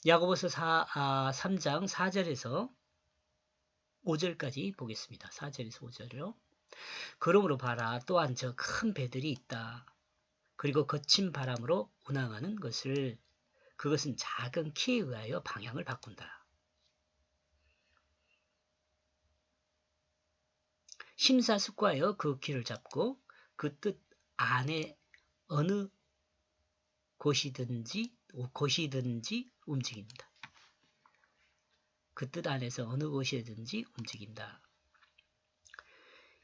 야고보서 3장 4절에서 5절까지 보겠습니다. 4절에서 5절로. 그러므로 봐라, 또한 저 큰 배들이 있다. 그리고 거친 바람으로 운항하는 것을, 그것은 작은 키에 의하여 방향을 바꾼다. 심사숙고하여 그 키를 잡고 그 뜻 안에 어느 곳이든지 움직입니다. 그 뜻 안에서 어느 곳이든지 움직인다.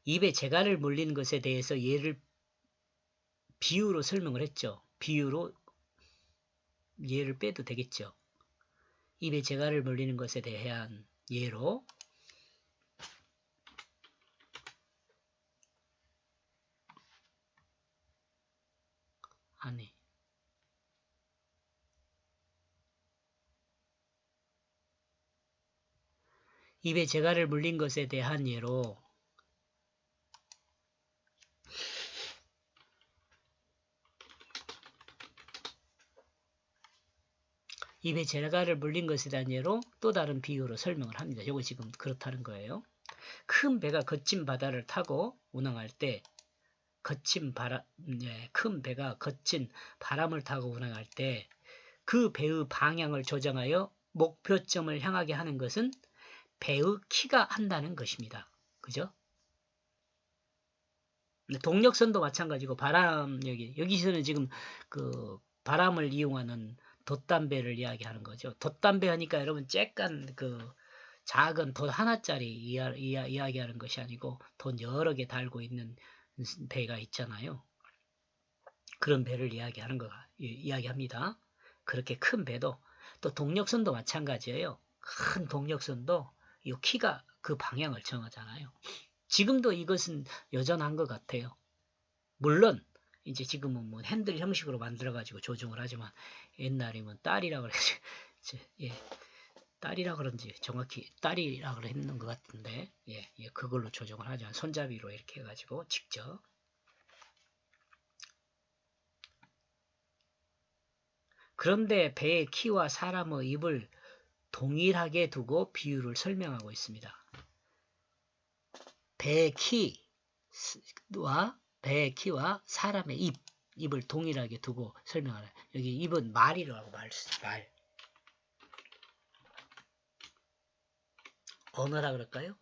입에 재갈을 물리는 것에 대해서 비유로 설명을 했죠. 비유로 예를 빼도 되겠죠. 입에 재갈을 물리는 것에 대한 예로 안에 입에 재갈을 물린 것에 대한 예로 입에 재갈을 물린 것에 대한 예로 또 다른 비유로 설명을 합니다. 이거 지금 그렇다는 거예요. 큰 배가 거친 바다를 타고 운항할 때 큰 배가 거친 바람을 타고 운항할 때 그 배의 방향을 조정하여 목표점을 향하게 하는 것은 배의 키가 한다는 것입니다. 그죠? 동력선도 마찬가지고 여기서는 지금 그 바람을 이용하는 돛담배를 이야기하는 거죠. 돛담배 하니까 여러분 쬐깐 그 작은 돛 하나짜리 이야기하는 것이 아니고 돛 여러 개 달고 있는 배가 있잖아요. 그런 배를 이야기합니다. 그렇게 큰 배도 또 동력선도 마찬가지예요. 큰 동력선도 이 키가 그 방향을 정하잖아요. 지금도 이것은 여전한 것 같아요. 물론 이제 지금은 뭐 핸들 형식으로 만들어가지고 조종을 하지만 옛날이면 딸이라 그래서 딸이라 그런지 정확히 딸이라 그랬는 것 같은데 그걸로 조종을 하지만 손잡이로 이렇게 해가지고 직접. 그런데 배의 키와 사람의 입을 동일하게 두고 비유를 설명하고 있습니다. 배의 키와 사람의 입을 동일하게 두고 설명하라. 여기 입은 말이라고 말. 언어라 그럴까요?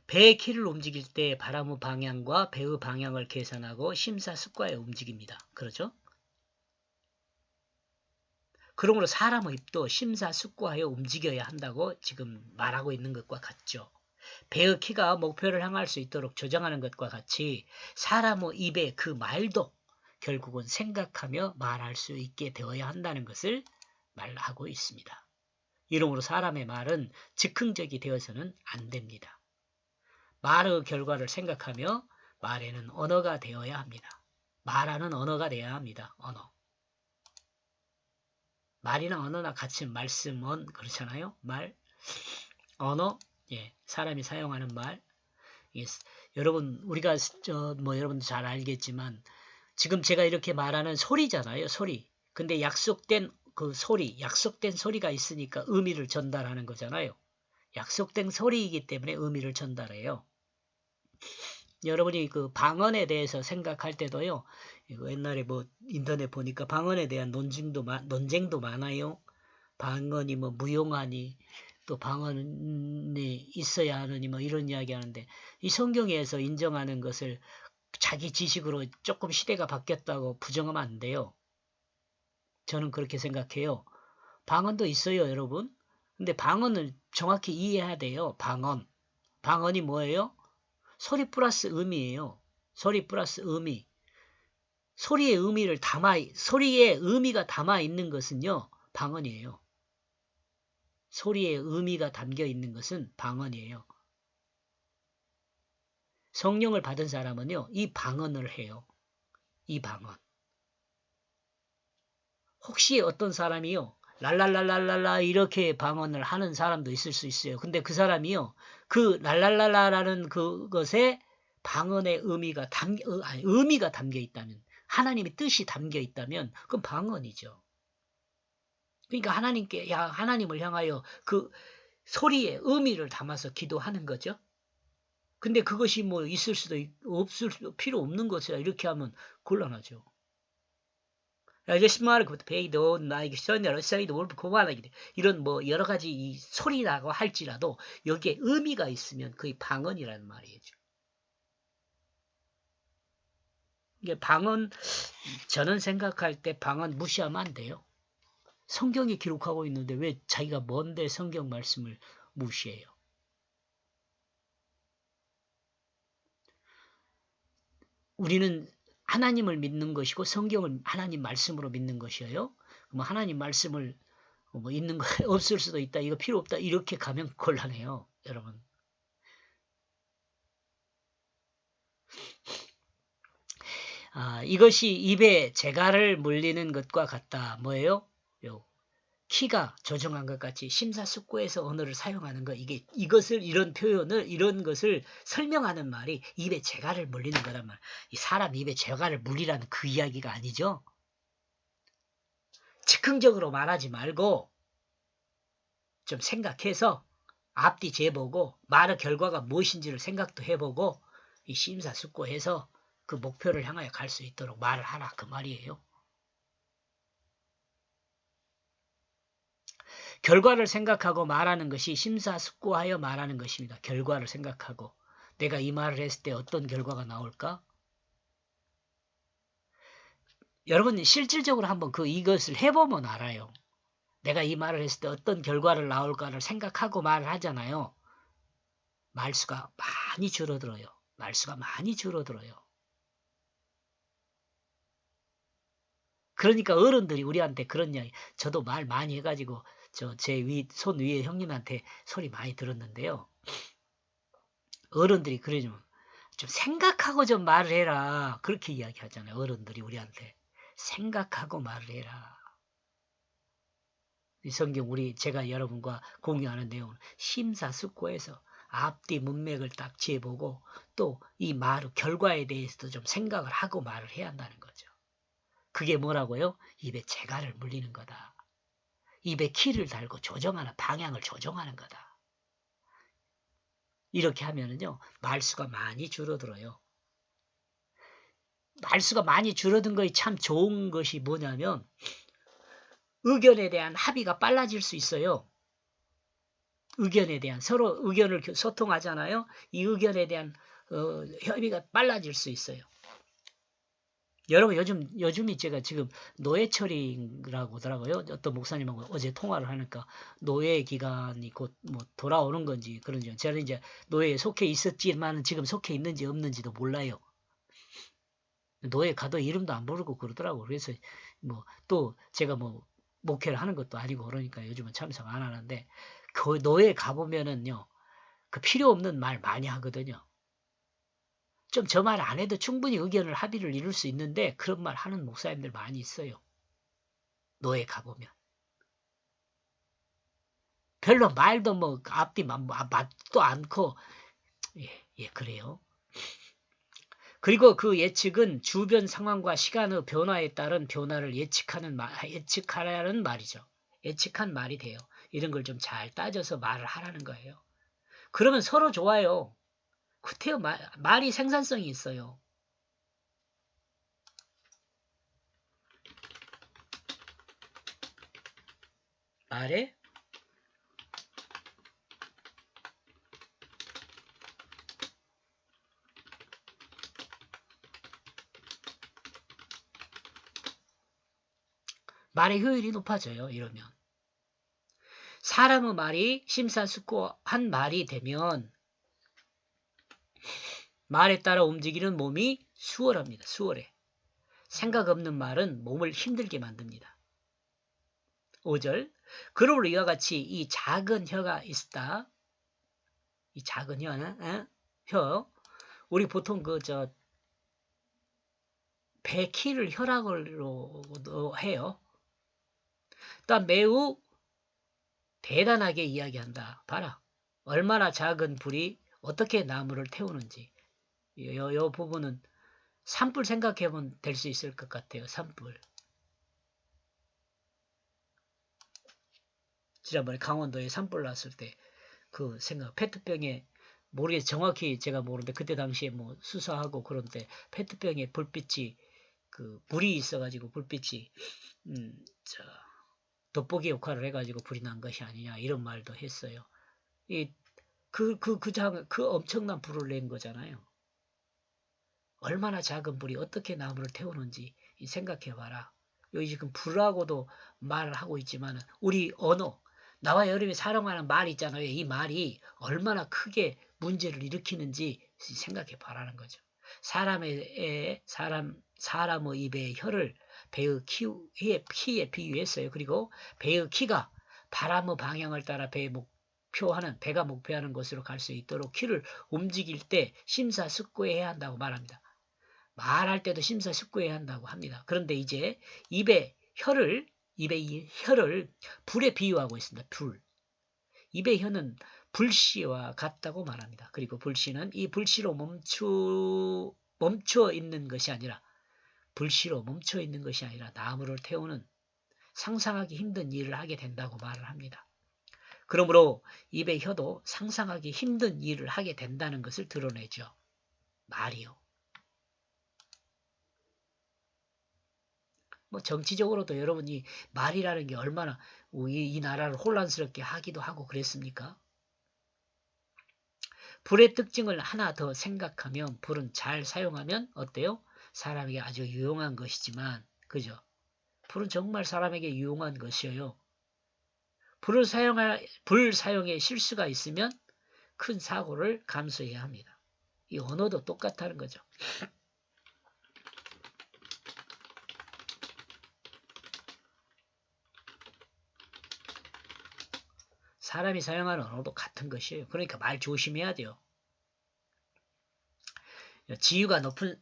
배의 키를 움직일 때 바람의 방향과 배의 방향을 계산하고 심사숙고하여 움직입니다. 그렇죠? 그러므로 사람의 입도 심사숙고하여 움직여야 한다고 지금 말하고 있는 것과 같죠. 배의 키가 목표를 향할 수 있도록 조정하는 것과 같이 사람의 입의 그 말도 결국은 생각하며 말할 수 있게 되어야 한다는 것을 말하고 있습니다. 이러므로 사람의 말은 즉흥적이 되어서는 안 됩니다. 말의 결과를 생각하며 말에는 언어가 되어야 합니다. 말하는 언어가 되어야 합니다. 언어. 말이나 언어나 같이 말씀은 그렇잖아요. 말, 언어, 사람이 사용하는 말. 여러분 우리가 여러분도 잘 알겠지만 지금 제가 이렇게 말하는 소리잖아요. 소리. 근데 약속된 소리가 있으니까 의미를 전달하는 거잖아요. 약속된 소리이기 때문에 의미를 전달해요. 여러분이 그 방언에 대해서 생각할 때도요. 옛날에 뭐 인터넷 보니까 방언에 대한 논쟁도 많아요. 방언이 뭐 무용하니 또 방언이 있어야 하느니 뭐 이런 이야기 하는데 이 성경에서 인정하는 것을 자기 지식으로 조금 시대가 바뀌었다고 부정하면 안 돼요. 저는 그렇게 생각해요. 방언도 있어요, 여러분. 근데 방언을 정확히 이해해야 돼요. 방언이 뭐예요? 소리 플러스 의미예요. 소리 플러스 의미. 소리의 의미가 담아 있는 것은요, 방언이에요. 소리의 의미가 담겨 있는 것은 방언이에요. 성령을 받은 사람은요, 이 방언을 해요. 이 방언. 혹시 어떤 사람이요, 랄랄랄랄랄라 이렇게 방언을 하는 사람도 있을 수 있어요. 근데 그 사람이요, 그 랄랄랄라라는 그것에 방언의 의미가 담겨 있다면, 하나님의 뜻이 담겨 있다면 그건 방언이죠. 그러니까 하나님을 향하여 그 소리에 의미를 담아서 기도하는 거죠. 근데 그것이 뭐 있을 수도 없을 수도 필요 없는 것이라 이렇게 하면 곤란하죠. 이런 뭐 여러 가지 이 소리라고 할지라도 여기에 의미가 있으면 그게 방언이라는 말이죠. 이게 방언, 저는 생각할 때 방언 무시하면 안 돼요. 성경에 기록하고 있는데 왜 자기가 뭔데 성경 말씀을 무시해요? 우리는 하나님을 믿는 것이고 성경을 하나님 말씀으로 믿는 것이에요. 그럼 하나님 말씀을 뭐 있는 거 없을 수도 있다. 이거 필요 없다. 이렇게 가면 곤란해요. 여러분. 이것이 입에 재갈을 물리는 것과 같다. 뭐예요? 키가 조정한 것 같이 심사숙고해서 언어를 사용하는 거, 이런 표현을, 이런 것을 설명하는 말이 입에 재갈을 물리는 거란 말. 이 사람 입에 재갈을 물리라는 그 이야기가 아니죠. 즉흥적으로 말하지 말고 좀 생각해서 앞뒤 재보고 말의 결과가 무엇인지를 생각도 해보고 이 심사숙고해서 그 목표를 향하여 갈 수 있도록 말을 하라 그 말이에요. 결과를 생각하고 말하는 것이 심사숙고하여 말하는 것입니다. 결과를 생각하고 내가 이 말을 했을 때 어떤 결과가 나올까? 여러분 실질적으로 한번 이것을 해보면 알아요. 내가 이 말을 했을 때 어떤 결과를 나올까를 생각하고 말을 하잖아요. 말수가 많이 줄어들어요. 말수가 많이 줄어들어요. 그러니까 어른들이 우리한테 그런 이야기, 저도 말 많이 해가지고 제 손 위에 형님한테 소리 많이 들었는데요. 어른들이 그러지만 좀 생각하고 좀 말을 해라. 그렇게 이야기하잖아요. 어른들이 우리한테. 생각하고 말을 해라. 이 성경 제가 여러분과 공유하는 내용은 심사숙고해서 앞뒤 문맥을 딱 지어보고 또 이 말 결과에 대해서도 좀 생각을 하고 말을 해야 한다는 거죠. 그게 뭐라고요? 입에 재갈을 물리는 거다. 입에 키를 달고 방향을 조정하는 거다. 이렇게 하면은요, 말수가 많이 줄어들어요. 말수가 많이 줄어든 것이 참 좋은 것이 뭐냐면, 의견에 대한 합의가 빨라질 수 있어요. 의견에 대한, 서로 의견을 소통하잖아요. 이 의견에 대한 협의가 빨라질 수 있어요. 여러분 요즘이 제가 지금 노예철이라고 하더라고요. 어떤 목사님하고 어제 통화를 하니까 노예 기간이 곧 뭐 돌아오는 건지 그런지 저는 이제 노예에 속해 있었지만 지금 속해 있는지 없는지도 몰라요. 노예 가도 이름도 안 부르고 그러더라고. 그래서 뭐 또 제가 뭐 목회를 하는 것도 아니고 그러니까 요즘은 참석 안 하는데 그 노예 가보면은요 그 필요 없는 말 많이 하거든요. 좀 저 말 안 해도 충분히 의견을 합의를 이룰 수 있는데 그런 말 하는 목사님들 많이 있어요. 노예 가보면. 별로 말도 뭐 앞뒤 맞도 않고 그래요. 그리고 그 예측은 주변 상황과 시간의 변화에 따른 변화를 예측하라는 말이죠. 예측한 말이 돼요. 이런 걸 좀 잘 따져서 말을 하라는 거예요. 그러면 서로 좋아요. 그때요 말이 생산성이 있어요. 말에 말의 효율이 높아져요. 이러면 사람의 말이 심사숙고한 말이 되면 말에 따라 움직이는 몸이 수월합니다. 수월해. 생각 없는 말은 몸을 힘들게 만듭니다. 5절 그러므로 이와 같이 이 작은 혀가 있다. 이 작은 혀 우리 보통 배 키를 혀라고 해요. 또 매우 대단하게 이야기한다. 봐라. 얼마나 작은 불이 어떻게 나무를 태우는지. 요 부분은 산불 생각해보면 될 수 있을 것 같아요. 산불. 지난번에 강원도에 산불 났을 때 그 생각, 페트병에 모르겠 정확히 제가 모르는데 그때 당시에 뭐 수사하고 그런 때 페트병에 불빛이 그 불이 있어가지고 불빛이 저 돋보기 역할을 해가지고 불이 난 것이 아니냐 이런 말도 했어요. 그 엄청난 불을 낸 거잖아요. 얼마나 작은 불이 어떻게 나무를 태우는지 생각해봐라. 여기 지금 불하고도 말을 하고 있지만 우리 언어, 나와 여러분이 사용하는 말 있잖아요. 이 말이 얼마나 크게 문제를 일으키는지 생각해봐라는 거죠. 사람의 입의 혀를 배의 키에 비유했어요. 그리고 배의 키가 바람의 방향을 따라 배가 목표하는 곳으로 갈 수 있도록 키를 움직일 때 심사숙고해야 한다고 말합니다. 말할 때도 심사숙고해야 한다고 합니다. 그런데 이제 입의 혀를 불에 비유하고 있습니다. 불. 입의 혀는 불씨와 같다고 말합니다. 그리고 불씨는 이 불씨로 멈춰 있는 것이 아니라 나무를 태우는 상상하기 힘든 일을 하게 된다고 말을 합니다. 그러므로 입의 혀도 상상하기 힘든 일을 하게 된다는 것을 드러내죠. 말이요. 뭐 정치적으로도 여러분이 말이라는 게 얼마나 이 나라를 혼란스럽게 하기도 하고 그랬습니까? 불의 특징을 하나 더 생각하면 불은 잘 사용하면 어때요? 사람에게 아주 유용한 것이지만 그죠? 불은 정말 사람에게 유용한 것이에요. 불 사용에 실수가 있으면 큰 사고를 감수해야 합니다. 이 언어도 똑같다는 거죠. 사람이 사용하는 언어도 같은 것이에요. 그러니까 말 조심해야 돼요. 지위가 높은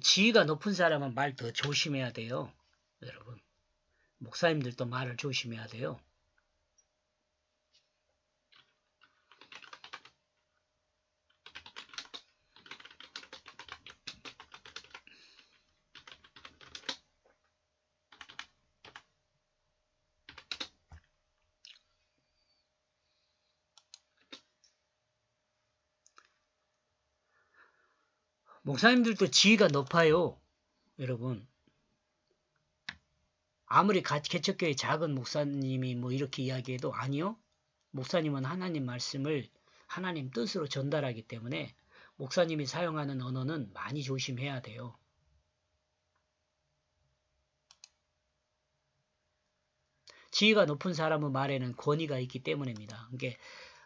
지위가 높은 사람은 말 더 조심해야 돼요. 여러분. 목사님들도 말을 조심해야 돼요. 목사님들도 지위가 높아요. 여러분. 아무리 개척교회 작은 목사님이 뭐 이렇게 이야기해도 아니요. 목사님은 하나님 말씀을 하나님 뜻으로 전달하기 때문에 목사님이 사용하는 언어는 많이 조심해야 돼요. 지위가 높은 사람의 말에는 권위가 있기 때문입니다. 그러니까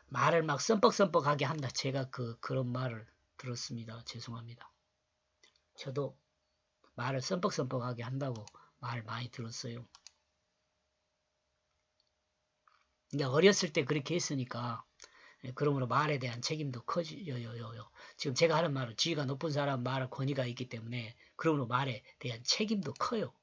말을 막 썸뻑썸뻑하게 한다. 제가 그런 말을 들었습니다. 죄송합니다. 저도 말을 썸뻑썸뻑하게 한다고 말 많이 들었어요. 근데 어렸을 때 그렇게 했으니까 그러므로 말에 대한 책임도 커져요. 지금 제가 하는 말은 지위가 높은 사람 말할 권위가 있기 때문에 그러므로 말에 대한 책임도 커요.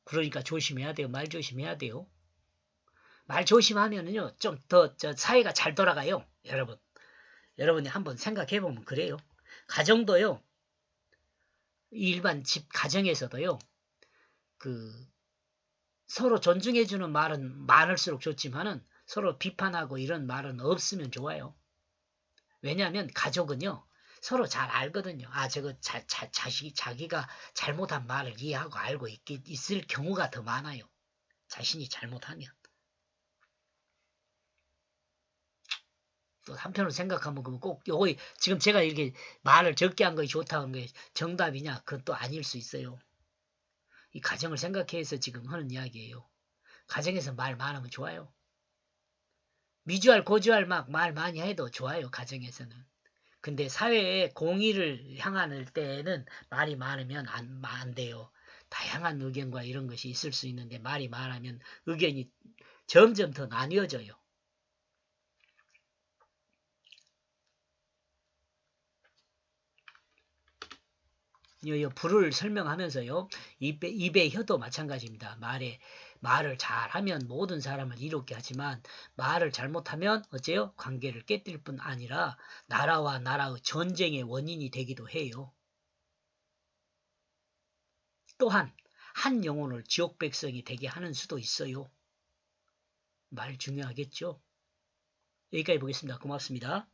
그러니까 조심해야 돼요. 말 조심해야 돼요. 말 조심하면은요, 좀 더 사회가 잘 돌아가요. 여러분이 한번 생각해보면 그래요. 가정도요, 일반 집 가정에서도요, 서로 존중해주는 말은 많을수록 좋지만은 서로 비판하고 이런 말은 없으면 좋아요. 왜냐하면 가족은요, 서로 잘 알거든요. 아, 저거 자기가 잘못한 말을 이해하고 알고 있을 경우가 더 많아요. 자신이 잘못하면. 또 한편으로 생각하면 꼭 요거 지금 제가 이렇게 말을 적게 한 것이 좋다는 게 정답이냐? 그건 또 아닐 수 있어요. 이 가정을 생각해서 지금 하는 이야기예요. 가정에서 말 많으면 좋아요. 미주알 고주알 막 말 많이 해도 좋아요. 가정에서는. 근데 사회에 공의를 향할 때는 말이 많으면 안 돼요. 다양한 의견과 이런 것이 있을 수 있는데 말이 많으면 의견이 점점 더 나뉘어져요. 불을 설명하면서요. 입의 혀도 마찬가지입니다. 말을 잘하면 모든 사람을 이롭게 하지만 말을 잘못하면 어째요? 관계를 깨뜨릴 뿐 아니라 나라와 나라의 전쟁의 원인이 되기도 해요. 또한 한 영혼을 지옥 백성이 되게 하는 수도 있어요. 말 중요하겠죠? 여기까지 보겠습니다. 고맙습니다.